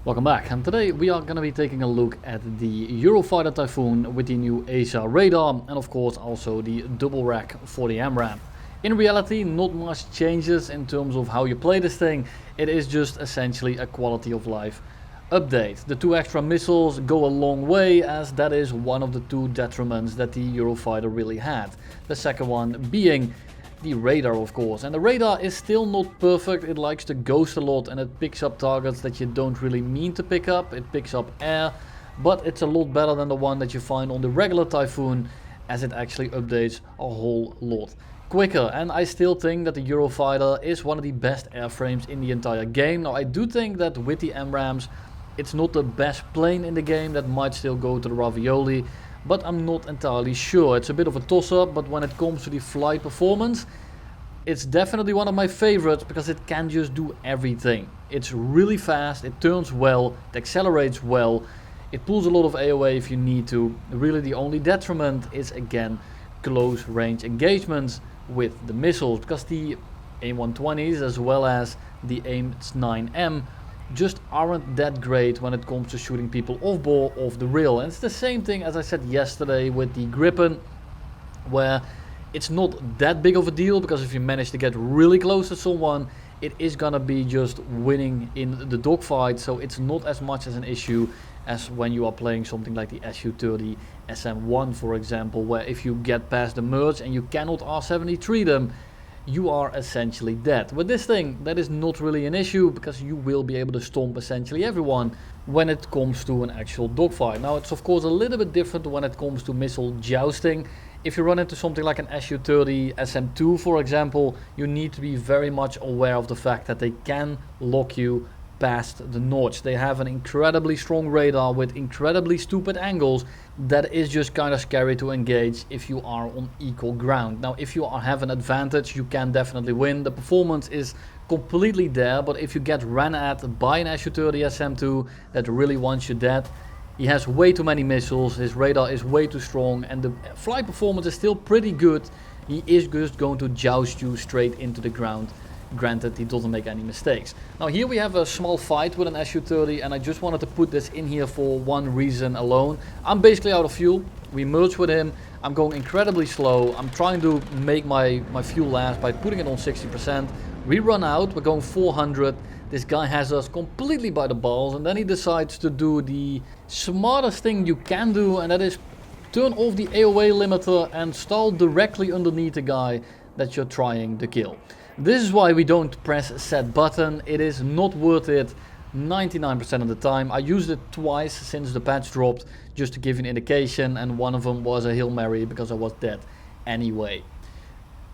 Welcome back, and today we are going to be taking a look at the Eurofighter Typhoon with the new AESA radar and of course also the double rack for the AMRAAM. In reality, not much changes in terms of how you play this thing. It is just essentially a quality of life update. The two extra missiles go a long way, as that is one of the two detriments that the Eurofighter really had. The second one being the radar, of course, and the radar is still not perfect. It likes to ghost a lot and it picks up targets that you don't really mean to pick up. It picks up air, but it's a lot better than the one that you find on the regular Typhoon, as it actually updates a whole lot quicker. And I still think that the Eurofighter is one of the best airframes in the entire game. Now I do think that with the AMRAAMs it's not the best plane in the game. That might still go to the ravioli, but I'm not entirely sure. It's a bit of a toss-up, but when it comes to the flight performance, it's definitely one of my favorites because it can just do everything. It's really fast, it turns well, it accelerates well, it pulls a lot of AOA if you need to. Really the only detriment is again close range engagements with the missiles, because the AIM-120s as well as the AIM-9M just aren't that great when it comes to shooting people off the rail. And it's the same thing as I said yesterday with the Gripen, where it's not that big of a deal, because if you manage to get really close to someone, it is gonna be just winning in the dogfight. So it's not as much as an issue as when you are playing something like the Su-30 SM-1, for example, where if you get past the merge and you cannot R-73 them, you are essentially dead. With this thing, that is not really an issue, because you will be able to stomp essentially everyone when it comes to an actual dogfight. Now it's of course a little bit different when it comes to missile jousting. If you run into something like an Su-30 SM-2, for example, you need to be very much aware of the fact that they can lock you past the notch. They have an incredibly strong radar with incredibly stupid angles that is just kind of scary to engage if you are on equal ground. Now if you have an advantage, you can definitely win. The performance is completely there, but if you get ran at by an Su-30 SM-2 that really wants you dead, he has way too many missiles, his radar is way too strong, and the flight performance is still pretty good. He is just going to joust you straight into the ground. Granted, he doesn't make any mistakes. Now here we have a small fight with an Su-30, and I just wanted to put this in here for one reason alone. I'm basically out of fuel. We merge with him. I'm going incredibly slow. I'm trying to make my fuel last by putting it on 60%. We run out, we're going 400. This guy has us completely by the balls, and then he decides to do the smartest thing you can do, and that is turn off the AOA limiter and stall directly underneath the guy that you're trying to kill. This is why we don't press set button. It is not worth it 99% of the time. I used it twice since the patch dropped, just to give you an indication, and one of them was a Hail Mary because I was dead anyway.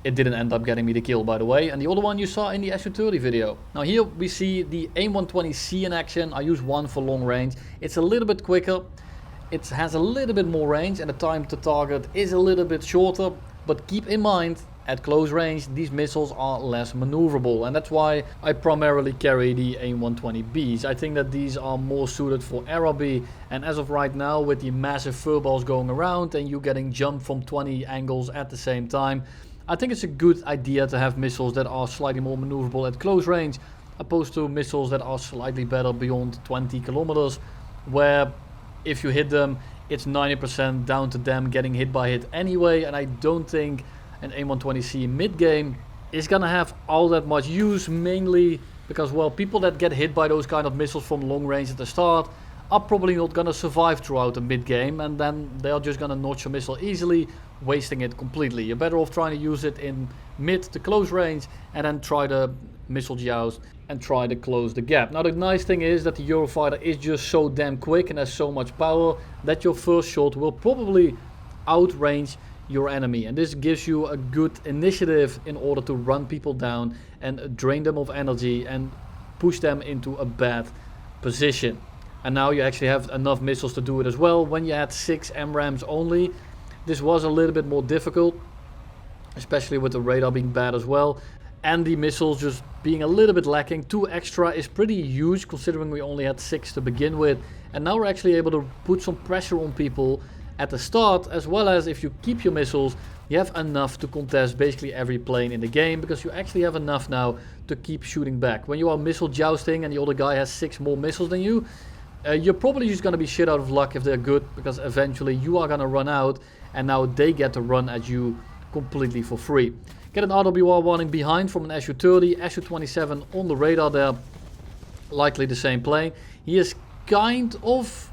It didn't end up getting me the kill, by the way, and the other one you saw in the Su-30 video. Now here we see the AIM-120C in action. I use one for long range. It's a little bit quicker, it has a little bit more range, and the time to target is a little bit shorter, but keep in mind, at close range these missiles are less maneuverable, and that's why I primarily carry the AIM-120Bs. I think that these are more suited for ARB, and as of right now, with the massive furballs going around and you getting jumped from 20 angles at the same time, I think it's a good idea to have missiles that are slightly more maneuverable at close range, opposed to missiles that are slightly better beyond 20 kilometers, where if you hit them, it's 90% down to them getting hit by it anyway, and I don't think an AIM-120C mid-game is gonna have all that much use, mainly because, well, people that get hit by those kind of missiles from long range at the start are probably not gonna survive throughout the mid-game, and then they are just gonna notch your missile easily, wasting it completely. You're better off trying to use it in mid to close range and then try to missile joust and try to close the gap. Now the nice thing is that the Eurofighter is just so damn quick and has so much power that your first shot will probably outrange your enemy, and this gives you a good initiative in order to run people down and drain them of energy and push them into a bad position. And now you actually have enough missiles to do it as well. When you had 6 AMRAAMs only, this was a little bit more difficult, especially with the radar being bad as well, and the missiles just being a little bit lacking. 2 extra is pretty huge considering we only had 6 to begin with, and now we're actually able to put some pressure on people at the start, as well as if you keep your missiles, you have enough to contest basically every plane in the game, because you actually have enough now to keep shooting back. When you are missile jousting and the other guy has 6 more missiles than you, you're probably just going to be shit out of luck if they're good, because eventually you are going to run out and now they get to run at you completely for free. Get an RWR warning behind from an Su-30, Su-27 on the radar there, likely the same plane. He is kind of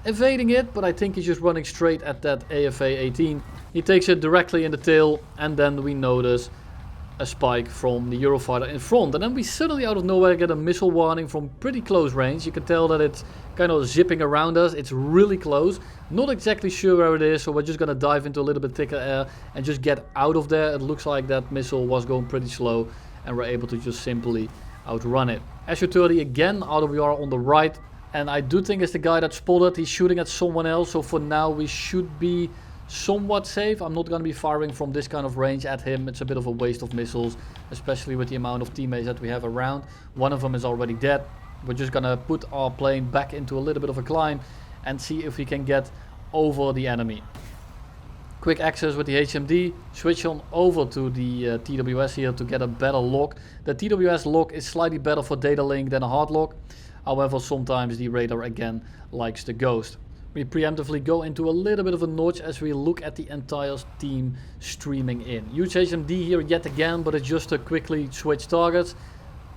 evading it, but I think he's just running straight at that AFA-18. He takes it directly in the tail, and then we notice a spike from the Eurofighter in front, and then we suddenly out of nowhere get a missile warning from pretty close range. You can tell that it's kind of zipping around us. It's really close, not exactly sure where it is, so we're just gonna dive into a little bit thicker air and just get out of there. It looks like that missile was going pretty slow and we're able to just simply outrun it. Su-30 again, RWR on the right, and I do think it's the guy that spotted. He's shooting at someone else, so for now we should be somewhat safe. I'm not going to be firing from this kind of range at him. It's a bit of a waste of missiles, especially with the amount of teammates that we have around. One of them is already dead. We're just going to put our plane back into a little bit of a climb and see if we can get over the enemy. Quick access with the HMD, switch on over to the TWS here to get a better lock. The TWS lock is slightly better for data link than a hard lock. However, sometimes the radar again likes the ghost. We preemptively go into a little bit of a notch as we look at the entire team streaming in. Huge HMD here yet again, but it's just to quickly switch targets.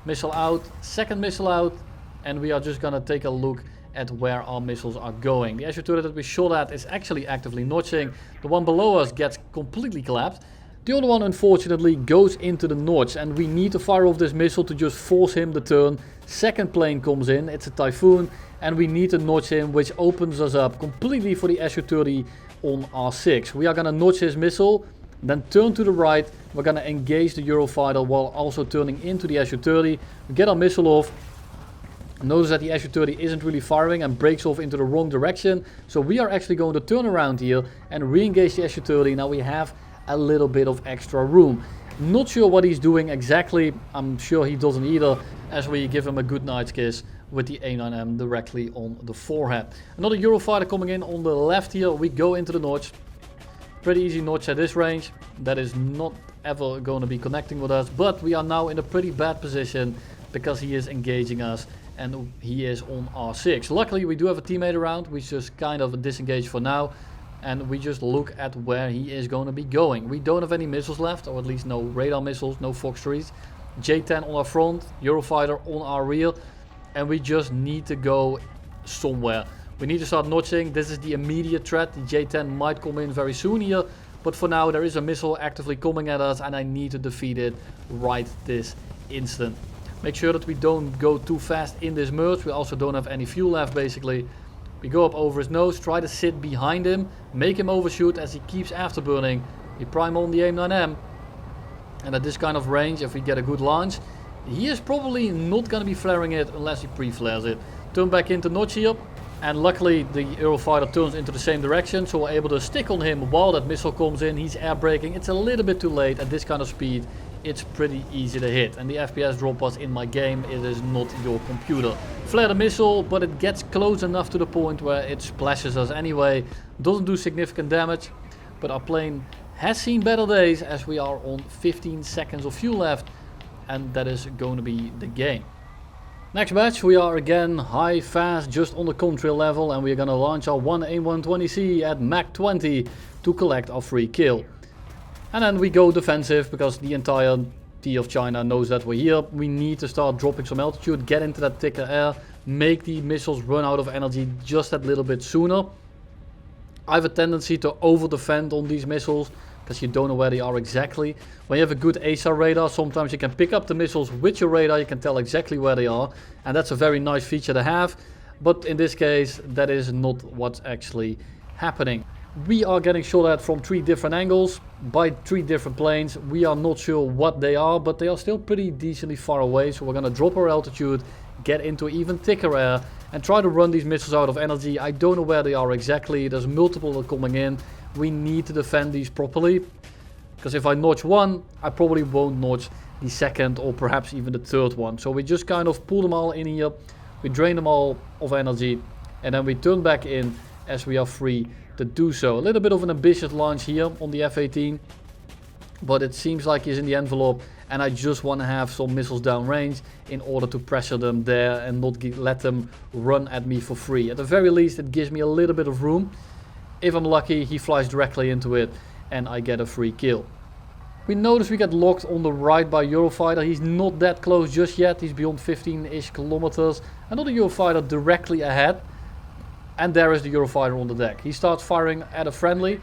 Missile out, second missile out, and we are just gonna take a look at where our missiles are going. The Su-30 that we shot at is actually actively notching. The one below us gets completely collapsed. The other one unfortunately goes into the notch, and we need to fire off this missile to just force him the turn. Second plane comes in, it's a Typhoon, and we need to notch him, which opens us up completely for the Su-30 on R6. We are gonna notch his missile, then turn to the right. We're gonna engage the Eurofighter while also turning into the Su-30. We get our missile off. Notice that the Su-30 isn't really firing and breaks off into the wrong direction. So we are actually going to turn around here and re-engage the Su-30. Now we have a little bit of extra room. Not sure what he's doing exactly. I'm sure he doesn't either, as we give him a good night's kiss with the A9M directly on the forehead. Another Eurofighter coming in on the left here. We go into the notch. Pretty easy notch at this range. That is not ever going to be connecting with us, but we are now in a pretty bad position because he is engaging us and he is on R6. Luckily we do have a teammate around. We just kind of disengage for now, and we just look at where he is going to be going. We don't have any missiles left, or at least no radar missiles, no Fox 3s. J10 on our front, Eurofighter on our rear, and we just need to go somewhere. We need to start notching. This is the immediate threat. The J10 might come in very soon here, but for now there is a missile actively coming at us and I need to defeat it right this instant. Make sure that we don't go too fast in this merge. We also don't have any fuel left basically. We go up over his nose, try to sit behind him, make him overshoot as he keeps afterburning. We prime on the A9M, and at this kind of range, if we get a good launch, he is probably not going to be flaring it unless he pre-flares it. Turn back into notch here, and luckily the Eurofighter turns into the same direction, so we're able to stick on him while that missile comes in. He's air braking. It's a little bit too late at this kind of speed. It's pretty easy to hit, and the FPS drop was in my game. It is not your computer. Flare the missile, but it gets close enough to the point where it splashes us anyway. Doesn't do significant damage, but our plane has seen better days as we are on 15 seconds of fuel left, and that is going to be the game. Next match, we are again high fast, just on the contrail level, and we are going to launch our 1A120C at Mach 20 to collect our free kill. And then we go defensive because the entire T of China knows that we're here. We need to start dropping some altitude, get into that thicker air, make the missiles run out of energy just that little bit sooner. I have a tendency to over defend on these missiles because you don't know where they are exactly. When you have a good AESA radar, sometimes you can pick up the missiles with your radar, you can tell exactly where they are, and that's a very nice feature to have. But in this case, that is not what's actually happening. We are getting shot at from 3 different angles by 3 different planes. We are not sure what they are, but they are still pretty decently far away. So we're going to drop our altitude, get into even thicker air, and try to run these missiles out of energy. I don't know where they are exactly. There's multiple that are coming in. We need to defend these properly, because if I notch one, I probably won't notch the second or perhaps even the third one. So we just kind of pull them all in here. We drain them all of energy, and then we turn back in as we are free to do so. A little bit of an ambitious launch here on the F-18. but it seems like he's in the envelope, and I just want to have some missiles downrange in order to pressure them there and not let them run at me for free. At the very least, it gives me a little bit of room. If I'm lucky, he flies directly into it and I get a free kill. We notice we get locked on the right by Eurofighter. He's not that close just yet. He's beyond 15-ish kilometers. Another Eurofighter directly ahead. And there is the Eurofighter on the deck. He starts firing at a friendly.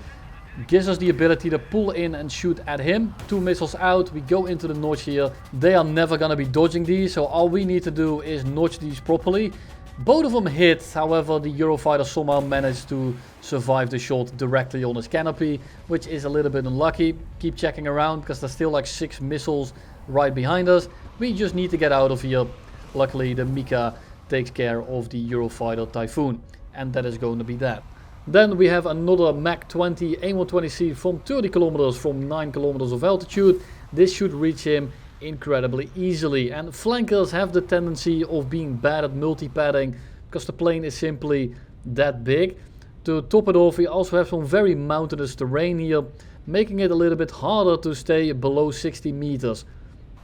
Gives us the ability to pull in and shoot at him. 2 missiles out. We go into the notch here. They are never going to be dodging these. So all we need to do is notch these properly. Both of them hit, however the Eurofighter somehow managed to survive the shot directly on his canopy, which is a little bit unlucky. Keep checking around because there's still like 6 missiles right behind us. We just need to get out of here. Luckily the Mika takes care of the Eurofighter Typhoon, and that is going to be that. Then we have another Mach 20 A120C from 30 kilometers from 9 kilometers of altitude. This should reach him incredibly easily, and flankers have the tendency of being bad at multi-padding because the plane is simply that big. To top it off, we also have some very mountainous terrain here, making it a little bit harder to stay below 60 meters.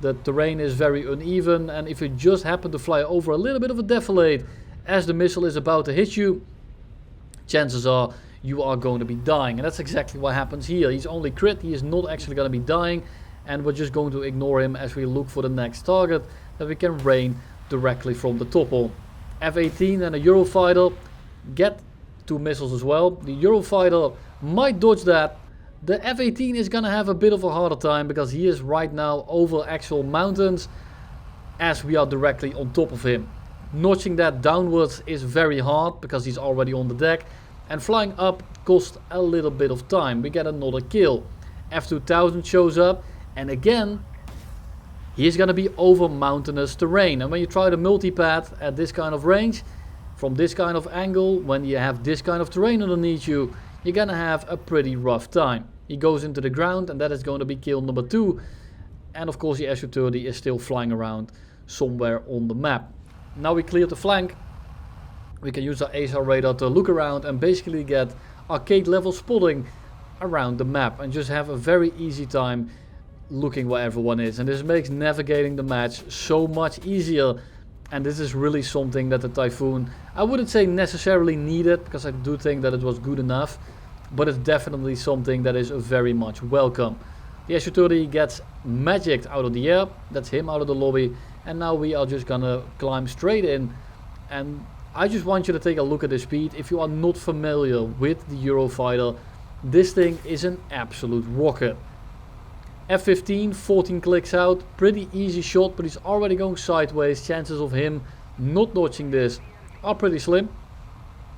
The terrain is very uneven, and if you just happen to fly over a little bit of a defilade as the missile is about to hit you, chances are you are going to be dying, and that's exactly what happens here. He's only crit, he is not actually going to be dying. And we're just going to ignore him as we look for the next target that we can rain directly from the top on. F-18 and a Eurofighter get 2 missiles as well. The Eurofighter might dodge that. The F-18 is going to have a bit of a harder time because he is right now over actual mountains as we are directly on top of him. Notching that downwards is very hard because he's already on the deck, and flying up costs a little bit of time. We get another kill. F-2000 shows up. And again, he's going to be over mountainous terrain. And when you try to multi-pad at this kind of range, from this kind of angle, when you have this kind of terrain underneath you, you're going to have a pretty rough time. He goes into the ground, and that is going to be kill number 2. And of course the Su-30 is still flying around somewhere on the map. Now we clear the flank. We can use our AESA radar to look around and basically get arcade level spotting around the map. And just have a very easy time looking where everyone is, and this makes navigating the match so much easier. And this is really something that the Typhoon, I wouldn't say necessarily needed, because I do think that it was good enough, but it's definitely something that is very much welcome. The Su-30 gets magicked out of the air, that's him out of the lobby, and now we are just gonna climb straight in. And I just want you to take a look at the speed. If you are not familiar with the Eurofighter, this thing is an absolute rocket. F-15, 14 clicks out, pretty easy shot, but he's already going sideways. Chances of him not dodging this are pretty slim.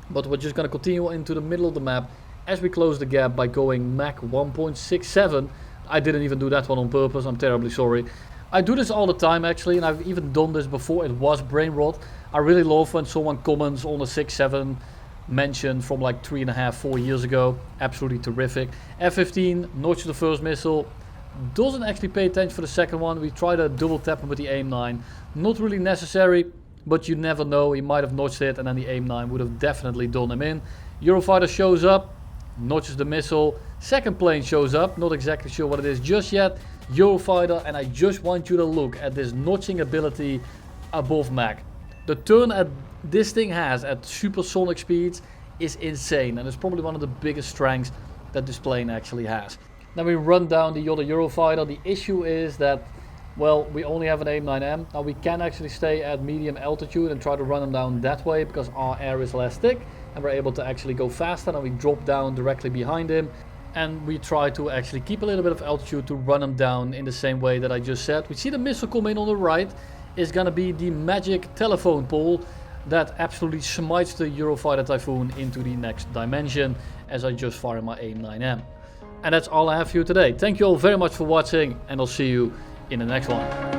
But we're just going to continue into the middle of the map as we close the gap by going Mach 1.67. I didn't even do that one on purpose, I'm terribly sorry. I do this all the time actually, and I've even done this before it was brain rot. I really love when someone comments on a 6.7 mention from like 3.5-4 years ago. Absolutely terrific. F-15 notches the first missile. Doesn't actually pay attention for the second one. We try to double tap him with the AIM-9. Not really necessary, but you never know. He might have notched it, and then the AIM-9 would have definitely done him in. Eurofighter shows up, notches the missile. Second plane shows up, not exactly sure what it is just yet. Eurofighter, and I just want you to look at this notching ability above Mach. The turn at this thing has at supersonic speeds is insane, and it's probably one of the biggest strengths that this plane actually has. Then we run down the other Eurofighter. The issue is that, well, we only have an AIM-9M. Now we can actually stay at medium altitude and try to run them down that way because our air is less thick and we're able to actually go faster. And we drop down directly behind him and we try to actually keep a little bit of altitude to run him down in the same way that I just said. We see the missile come in on the right. Is going to be the magic telephone pole that absolutely smites the Eurofighter Typhoon into the next dimension as I just fire my AIM-9M. And that's all I have for you today. Thank you all very much for watching, and I'll see you in the next one.